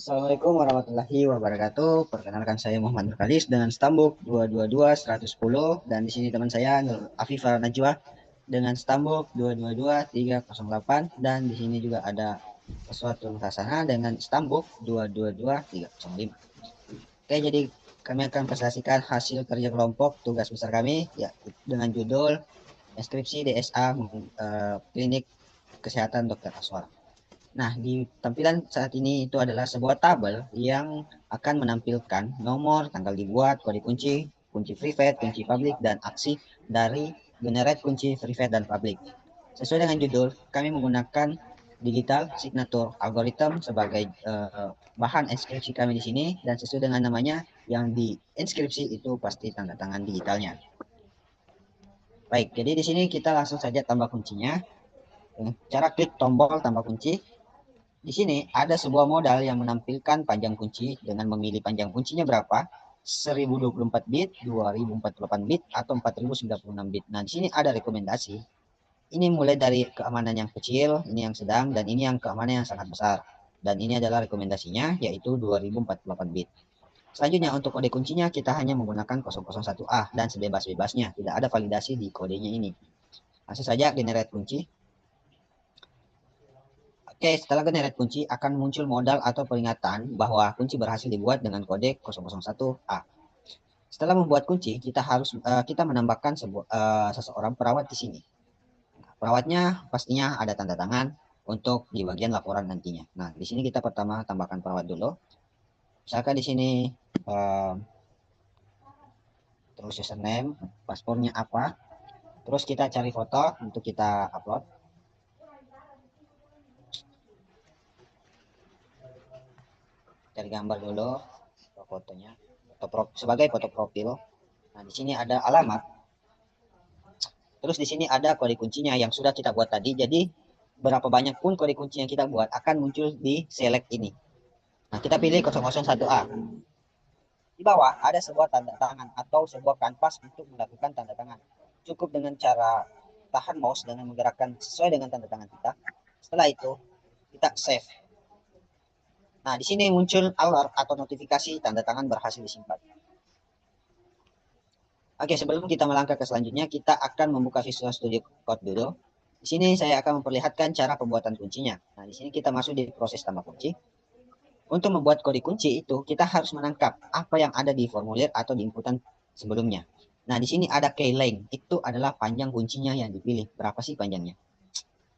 Assalamualaikum warahmatullahi wabarakatuh. Perkenalkan saya Muhammad Nurkalis dengan stambuk 222-110 dan di sini teman saya Nur Afifah Najwa dengan stambuk 222-308 dan di sini juga ada Sesuatu Hasana dengan stambuk 222-305. Oke, jadi kami akan presentasikan hasil kerja kelompok tugas besar kami ya dengan judul Deskripsi DSA Klinik Kesehatan Dr. Aswar. Nah, di tampilan saat ini itu adalah sebuah tabel yang akan menampilkan nomor, tanggal dibuat, kode kunci, kunci private, kunci publik, dan aksi dari generate kunci private dan publik. Sesuai dengan judul, kami menggunakan digital signature algorithm sebagai bahan inskripsi kami di sini dan sesuai dengan namanya yang di inskripsi itu pasti tanda tangan digitalnya. Baik, jadi di sini kita langsung saja tambah kuncinya. Cara klik tombol tambah kunci. Di sini ada sebuah modal yang menampilkan panjang kunci dengan memilih panjang kuncinya berapa, 1024 bit, 2048 bit, atau 4096 bit. Nah, di sini ada rekomendasi. Ini mulai dari keamanan yang kecil, ini yang sedang, dan ini yang keamanan yang sangat besar. Dan ini adalah rekomendasinya, yaitu 2048 bit. Selanjutnya, untuk kode kuncinya, kita hanya menggunakan 001A dan sebebas-bebasnya. Tidak ada validasi di kodenya ini. Langsung saja generate kunci. Oke, setelah generate kunci akan muncul modal atau peringatan bahwa kunci berhasil dibuat dengan kode 001A. Setelah membuat kunci, kita menambahkan seseorang perawat di sini. Perawatnya pastinya ada tanda tangan untuk di bagian laporan nantinya. Nah, di sini kita pertama tambahkan perawat dulu. Misalkan di sini uh, terus username, paspornya apa, terus kita cari foto untuk kita upload. Cari gambar dulu fotonya, sebagai foto profil. Nah, di sini ada alamat. Terus di sini ada kode kuncinya yang sudah kita buat tadi. Jadi berapa banyak pun kode kunci yang kita buat akan muncul di select ini. Nah, kita pilih 001A. Di bawah ada sebuah tanda tangan atau sebuah kanvas untuk melakukan tanda tangan. Cukup dengan cara tahan mouse dengan menggerakkan sesuai dengan tanda tangan kita. Setelah itu, kita save. Nah, di sini muncul alert atau notifikasi tanda tangan berhasil disimpan. Oke, sebelum kita melangkah ke selanjutnya, kita akan membuka Visual Studio Code dulu. Di sini saya akan memperlihatkan cara pembuatan kuncinya. Nah, di sini kita masuk di proses tambah kunci. Untuk membuat kode kunci itu, kita harus menangkap apa yang ada di formulir atau di inputan sebelumnya. Nah, di sini ada key length. Itu adalah panjang kuncinya yang dipilih. Berapa sih panjangnya?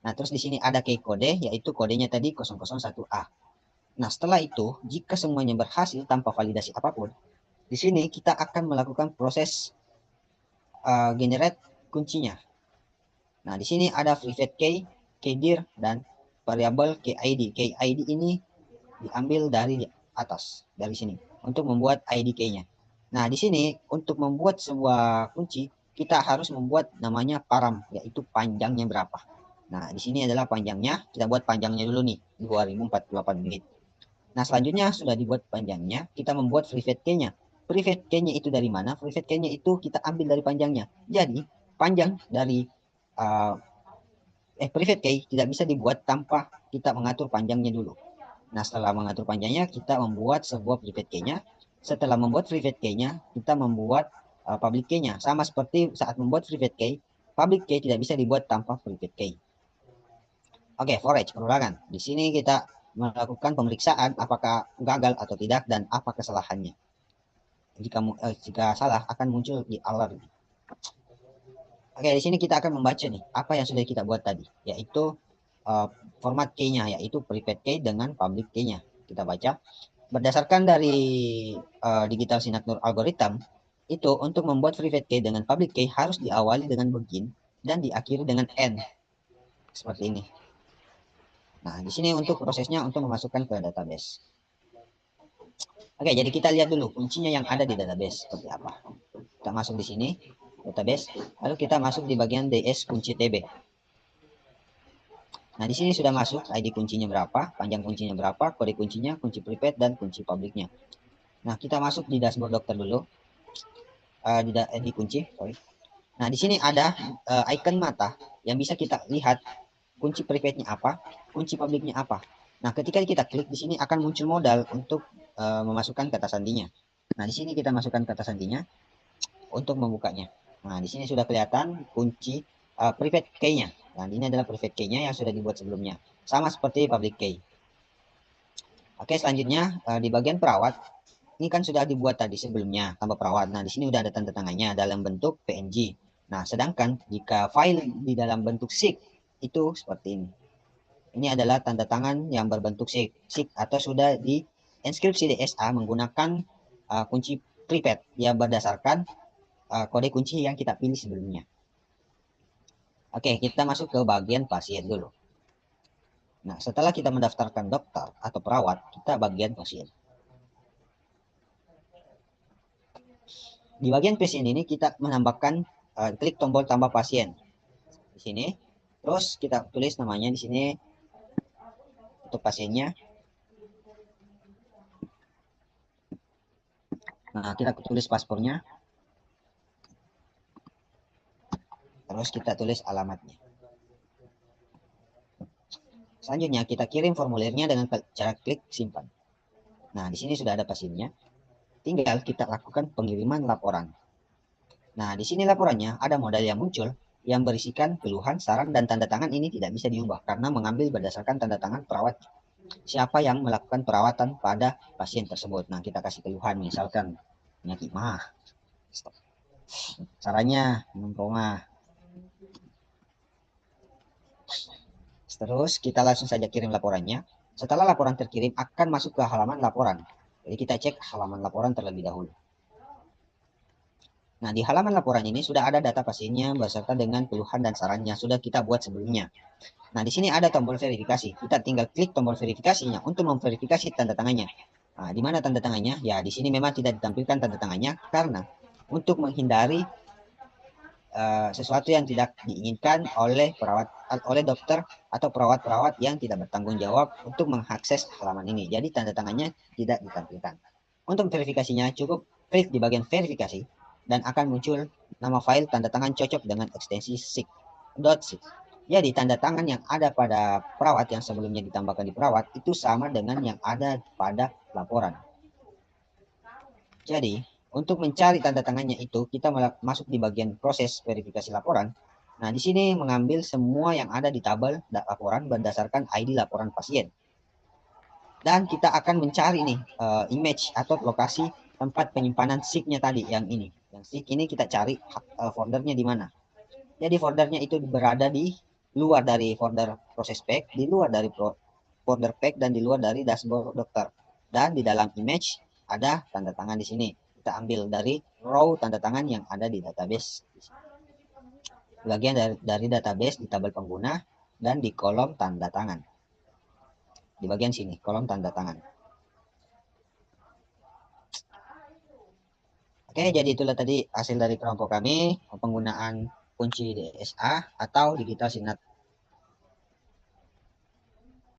Nah, terus di sini ada key kode, yaitu kodenya tadi 001A. Nah, setelah itu, jika semuanya berhasil tanpa validasi apapun, di sini kita akan melakukan proses generate kuncinya. Nah, di sini ada private key, keydir, dan variabel KID. KID ini diambil dari atas, dari sini, untuk membuat ID key-nya. Nah, di sini untuk membuat sebuah kunci, kita harus membuat namanya param, yaitu panjangnya berapa. Nah, di sini adalah panjangnya, kita buat panjangnya dulu nih, 2048 bit. Nah, selanjutnya sudah dibuat panjangnya, kita membuat private key-nya. Private key-nya itu dari mana? Private key-nya itu kita ambil dari panjangnya. Jadi, panjang dari uh, private key tidak bisa dibuat tanpa kita mengatur panjangnya dulu. Nah, setelah mengatur panjangnya, kita membuat sebuah private key-nya. Setelah membuat private key-nya, kita membuat public key-nya. Sama seperti saat membuat private key, public key tidak bisa dibuat tanpa private key. Oke, for each perulangan. Di sini kita melakukan pemeriksaan apakah gagal atau tidak dan apa kesalahannya. Jika salah akan muncul di alert. Oke, di sini kita akan membaca nih apa yang sudah kita buat tadi, yaitu format key-nya, yaitu private key dengan public key-nya. Kita baca. Berdasarkan dari digital signature algorithm, itu untuk membuat private key dengan public key harus diawali dengan begin dan diakhiri dengan end. Seperti ini. Nah, di sini untuk prosesnya untuk memasukkan ke database. Oke, jadi kita lihat dulu kuncinya yang ada di database seperti apa. Kita masuk di sini, database, lalu kita masuk di bagian DS kunci TB. Nah, di sini sudah masuk ID kuncinya berapa, panjang kuncinya berapa, kode kuncinya, kunci private, dan kunci publiknya. Nah, kita masuk di dashboard dokter dulu, di kunci, sorry. Nah, di sini ada icon mata yang bisa kita lihat kunci private-nya apa, kunci publiknya apa. Nah, ketika kita klik di sini akan muncul modal untuk memasukkan kata sandinya. Nah, di sini kita masukkan kata sandinya untuk membukanya. Nah, di sini sudah kelihatan kunci private key-nya. Nah, ini adalah private key-nya yang sudah dibuat sebelumnya. Sama seperti public key. Oke, selanjutnya di bagian perawat, ini kan sudah dibuat tadi sebelumnya tambah perawat. Nah, di sini udah ada tanda tangannya dalam bentuk PNG. Nah, sedangkan jika file di dalam bentuk SIG itu seperti ini. Ini adalah tanda tangan yang berbentuk SIG atau sudah diinskripsi di SA menggunakan kunci private yang berdasarkan kode kunci yang kita pilih sebelumnya. Oke, kita masuk ke bagian pasien dulu. Nah, setelah kita mendaftarkan dokter atau perawat, kita bagian pasien. Di bagian pasien ini kita menambahkan klik tombol tambah pasien di sini. Terus kita tulis namanya di sini untuk pasiennya. Nah, kita tulis paspornya. Terus kita tulis alamatnya. Selanjutnya kita kirim formulirnya dengan cara klik simpan. Nah, di sini sudah ada pasiennya. Tinggal kita lakukan pengiriman laporan. Nah, di sini laporannya ada modal yang muncul yang berisikan keluhan, saran, dan tanda tangan ini tidak bisa diubah karena mengambil berdasarkan tanda tangan perawat siapa yang melakukan perawatan pada pasien tersebut. Nah, kita kasih keluhan misalkan penyakit mah. Caranya minum proma. Terus kita langsung saja kirim laporannya. Setelah laporan terkirim akan masuk ke halaman laporan. Jadi kita cek halaman laporan terlebih dahulu. Nah, di halaman laporan ini sudah ada data pasiennya beserta dengan keluhan dan saran yang sudah kita buat sebelumnya. Nah, di sini ada tombol verifikasi. Kita tinggal klik tombol verifikasinya untuk memverifikasi tanda tangannya. Nah, di mana tanda tangannya? Ya, di sini memang tidak ditampilkan tanda tangannya karena untuk menghindari sesuatu yang tidak diinginkan oleh dokter atau perawat-perawat yang tidak bertanggung jawab untuk mengakses halaman ini. Jadi tanda tangannya tidak ditampilkan. Untuk verifikasinya cukup klik di bagian verifikasi dan akan muncul nama file tanda tangan cocok dengan ekstensi SIG.SIG. Jadi tanda tangan yang ada pada perawat yang sebelumnya ditambahkan di perawat itu sama dengan yang ada pada laporan. Jadi untuk mencari tanda tangannya itu, kita masuk di bagian proses verifikasi laporan. Nah, di sini mengambil semua yang ada di tabel laporan berdasarkan ID laporan pasien. Dan kita akan mencari nih image atau lokasi tempat penyimpanan SIG-nya tadi yang ini. Yang SIG ini kita cari foldernya di mana. Jadi foldernya itu berada di luar dari folder proses pack, di luar dari folder pack dan di luar dari dashboard dokter. Dan di dalam image ada tanda tangan di sini. Kita ambil dari row tanda tangan yang ada di database. Bagian dari database di tabel pengguna dan di kolom tanda tangan. Di bagian sini, kolom tanda tangan. Oke, jadi itulah tadi hasil dari kelompok kami, penggunaan kunci DSA atau digital